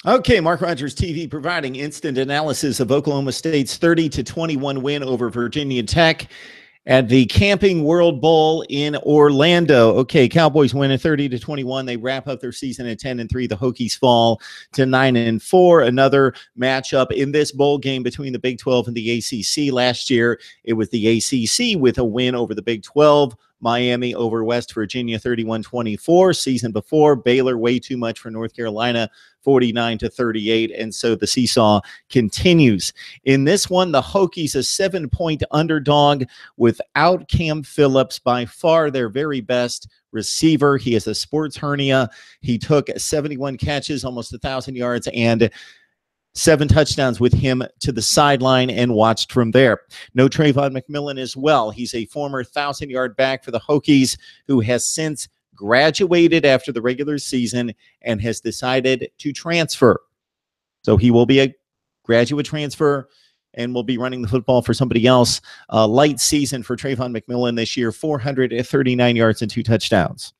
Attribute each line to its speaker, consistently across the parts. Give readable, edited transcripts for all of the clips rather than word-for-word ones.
Speaker 1: Okay, Mark Rogers TV providing instant analysis of Oklahoma State's 30-21 win over Virginia Tech at the Camping World Bowl in Orlando. Okay, Cowboys win at 30-21. They wrap up their season at 10-3. The Hokies fall to 9-4. Another matchup in this bowl game between the Big 12 and the ACC. Last year, it was the ACC with a win over the Big 12. Miami over West Virginia 31-24. Season before, Baylor way too much for North Carolina 49-38. And so the seesaw continues. In this one, the Hokies a 7-point underdog without Cam Phillips, by far their very best receiver. He has a sports hernia. He took 71 catches, almost 1,000 yards, and 7 touchdowns with him to the sideline and watched from there. No Trayvon McMillan as well. He's a former 1,000-yard back for the Hokies who has since graduated after the regular season and has decided to transfer. So he will be a graduate transfer and will be running the football for somebody else. Light season for Trayvon McMillan this year, 439 yards and 2 touchdowns.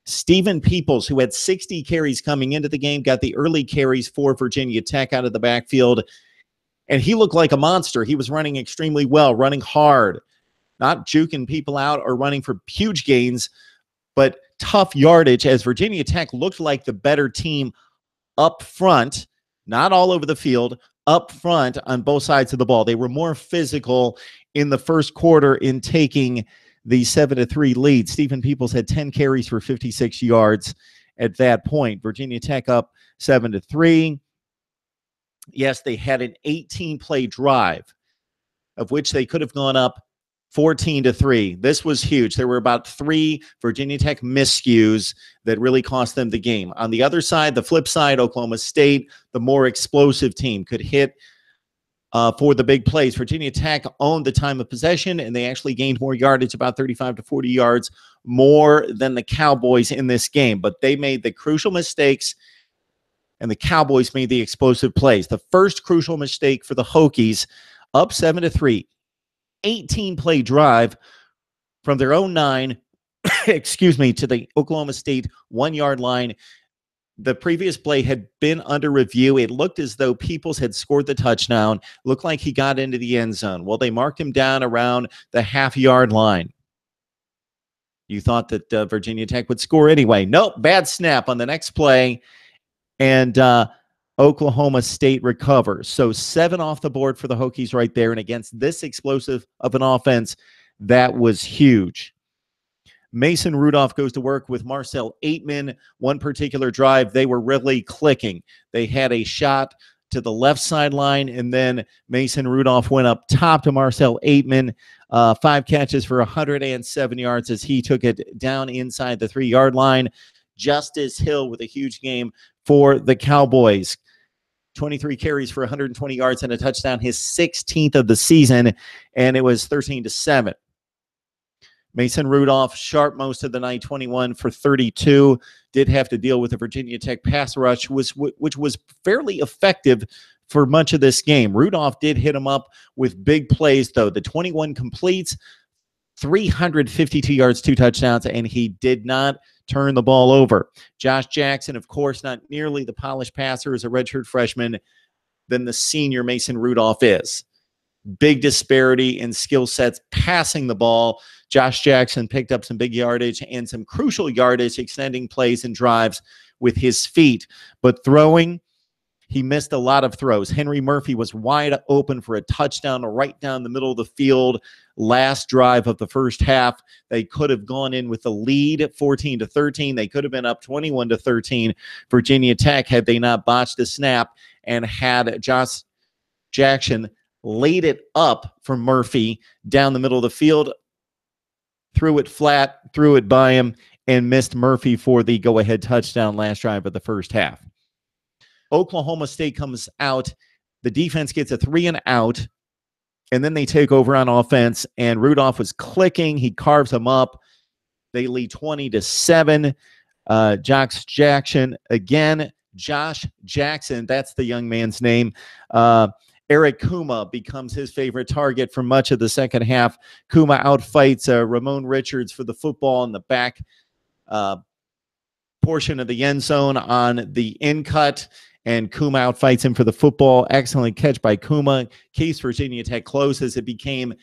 Speaker 1: Stephen Peoples, who had 60 carries coming into the game, got the early carries for Virginia Tech out of the backfield, and he looked like a monster. He was running extremely well, running hard, not juking people out or running for huge gains, but tough yardage, as Virginia Tech looked like the better team up front, not all over the field, up front on both sides of the ball. They were more physical in the first quarter in taking the 7-3 lead. Stephen Peoples had 10 carries for 56 yards at that point. Virginia Tech up 7-3. Yes, they had an 18-play drive, of which they could have gone up 14-3. This was huge. There were about 3 Virginia Tech miscues that really cost them the game. On the other side, the flip side, Oklahoma State, the more explosive team, could hit for the big plays. Virginia Tech owned the time of possession, and they actually gained more yardage, about 35 to 40 yards more than the Cowboys in this game. But they made the crucial mistakes, and the Cowboys made the explosive plays. The first crucial mistake for the Hokies, up 7-3, 18-play drive from their own 9, excuse me, to the Oklahoma State 1-yard line. The previous play had been under review. It looked as though Peoples had scored the touchdown. Looked like he got into the end zone. Well, they marked him down around the half-yard line. You thought that Virginia Tech would score anyway. Nope, bad snap on the next play, and Oklahoma State recovers. So 7 off the board for the Hokies right there, and against this explosive of an offense, that was huge. Mason Rudolph goes to work with Marcel Aitman. One particular drive, they were really clicking. They had a shot to the left sideline, and then Mason Rudolph went up top to Marcel Aitman. 5 catches for 107 yards as he took it down inside the 3-yard line. Justice Hill with a huge game for the Cowboys. 23 carries for 120 yards and a touchdown, his 16th of the season, and it was 13-7. Mason Rudolph, sharp most of the night, 21 for 32. Did have to deal with the Virginia Tech pass rush, which was fairly effective for much of this game. Rudolph did hit him up with big plays, though. The 21 completes, 352 yards, 2 touchdowns, and he did not turn the ball over. Josh Jackson, of course, not nearly the polished passer as a redshirt freshman than the senior Mason Rudolph is. Big disparity in skill sets passing the ball. Josh Jackson picked up some big yardage and some crucial yardage, extending plays and drives with his feet. But throwing, he missed a lot of throws. Henry Murphy was wide open for a touchdown right down the middle of the field. Last drive of the first half, they could have gone in with the lead 14-13. They could have been up 21-13. Virginia Tech, had they not botched a snap and had Josh Jackson laid it up for Murphy down the middle of the field, threw it flat, threw it by him, and missed Murphy for the go-ahead touchdown last drive of the first half. Oklahoma State comes out. The defense gets a 3-and-out, and then they take over on offense, and Rudolph was clicking. He carves them up. They lead 20-7. Josh Jackson again. Josh Jackson, that's the young man's name. Eric Kuma becomes his favorite target for much of the second half. Kuma outfights Ramon Richards for the football in the back portion of the end zone on the in cut, and Kuma outfights him for the football. Excellent catch by Kuma. Keeps Virginia Tech close as it became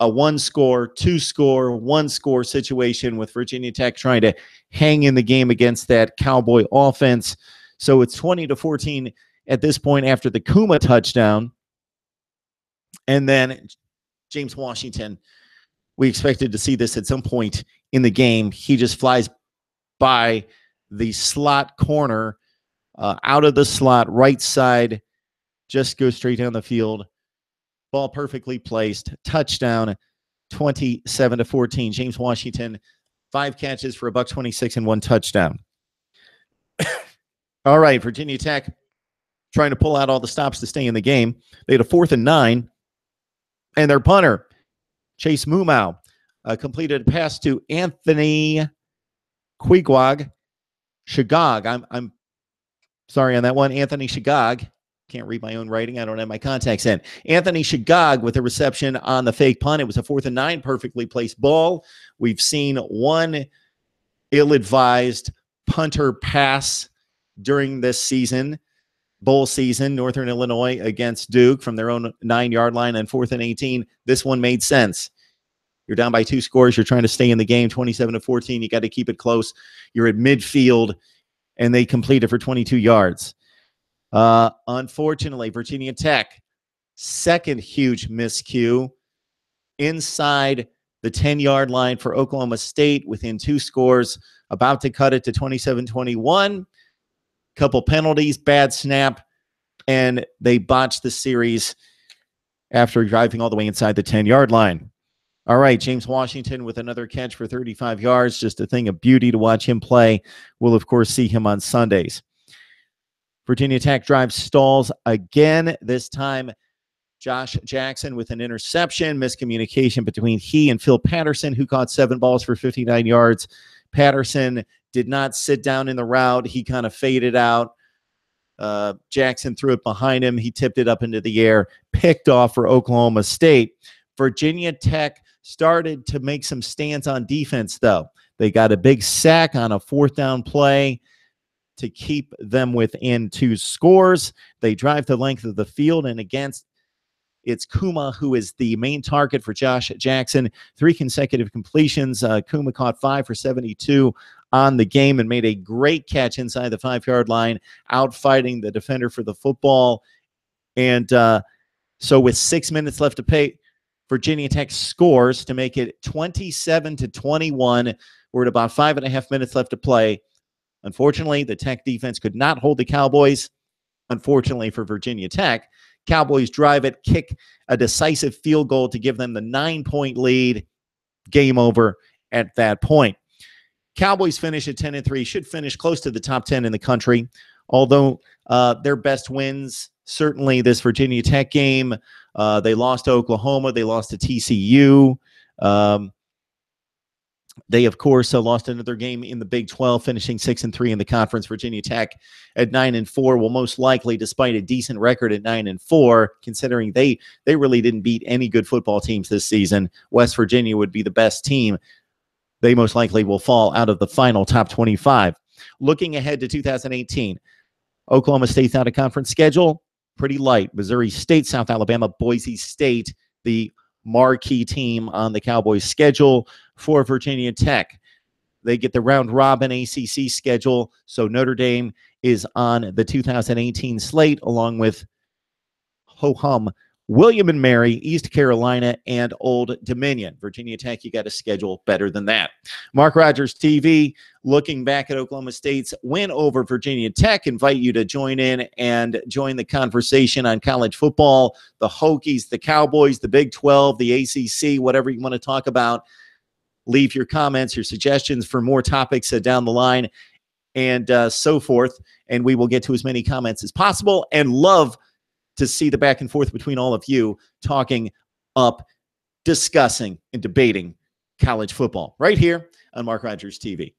Speaker 1: a 1-score, 2-score, 1-score situation with Virginia Tech trying to hang in the game against that Cowboy offense. So it's 20-14 at this point after the Kuma touchdown. And then James Washington, we expected to see this at some point in the game. He just flies by the slot corner, out of the slot, right side, just goes straight down the field. Ball perfectly placed. Touchdown, 27-14. James Washington, 5 catches for $126 and 1 touchdown. All right, Virginia Tech trying to pull out all the stops to stay in the game. They had a 4th and 9, and their punter, Chase Mumau, completed a pass to Anthony Shagag. I'm sorry on that one. Anthony Shagag. Can't read my own writing. I don't have my contacts in. Anthony Shagag with a reception on the fake punt. It was a 4th and 9, perfectly placed ball. We've seen one ill-advised punter pass during this season, bowl season, Northern Illinois against Duke from their own 9-yard line on 4th and 18. This one made sense. You're down by 2 scores. You're trying to stay in the game, 27-14. You got to keep it close. You're at midfield, and they complete it for 22 yards. Unfortunately, Virginia Tech, second huge miscue inside the 10-yard line for Oklahoma State within 2 scores, about to cut it to 27-21. Couple penalties, bad snap, and they botched the series after driving all the way inside the 10-yard line. All right, James Washington with another catch for 35 yards. Just a thing of beauty to watch him play. We'll, of course, see him on Sundays. Virginia Tech drive stalls again. This time, Josh Jackson with an interception. Miscommunication between he and Phil Patterson, who caught 7 balls for 59 yards. Patterson did not sit down in the route. He kind of faded out. Jackson threw it behind him. He tipped it up into the air. Picked off for Oklahoma State. Virginia Tech started to make some stands on defense, though. They got a big sack on a 4th down play to keep them within 2 scores. They drive the length of the field, and against it's Kuma who is the main target for Josh Jackson. 3 consecutive completions. Kuma caught 5 for 72 on the game and made a great catch inside the 5-yard line, outfighting the defender for the football. And so with 6 minutes left to play, Virginia Tech scores to make it 27-21. We're at about 5.5 minutes left to play. Unfortunately, the Tech defense could not hold the Cowboys. Unfortunately for Virginia Tech, Cowboys drive it, kick a decisive field goal to give them the 9-point lead. Game over at that point. Cowboys finish at 10-3, should finish close to the top 10 in the country, although their best wins, certainly this Virginia Tech game. They lost to Oklahoma. They lost to TCU. They, of course, lost another game in the Big 12, finishing 6-3 in the conference. Virginia Tech at 9-4 will most likely, despite a decent record at 9-4, considering they really didn't beat any good football teams this season. West Virginia would be the best team. They most likely will fall out of the final top 25. Looking ahead to 2018, Oklahoma State's out of conference schedule, pretty light. Missouri State, South Alabama, Boise State, the marquee team on the Cowboys schedule. For Virginia Tech, they get the round robin ACC schedule, so Notre Dame is on the 2018 slate, along with ho-hum William and Mary, East Carolina, and Old Dominion. Virginia Tech, you got a schedule better than that. Mark Rogers TV, looking back at Oklahoma State's win over Virginia Tech. Invite you to join in and join the conversation on college football, the Hokies, the Cowboys, the Big 12, the ACC, whatever you want to talk about. Leave your comments, your suggestions for more topics down the line, and so forth. And we will get to as many comments as possible, and love to see the back and forth between all of you talking up, discussing, and debating college football right here on Mark Rogers TV.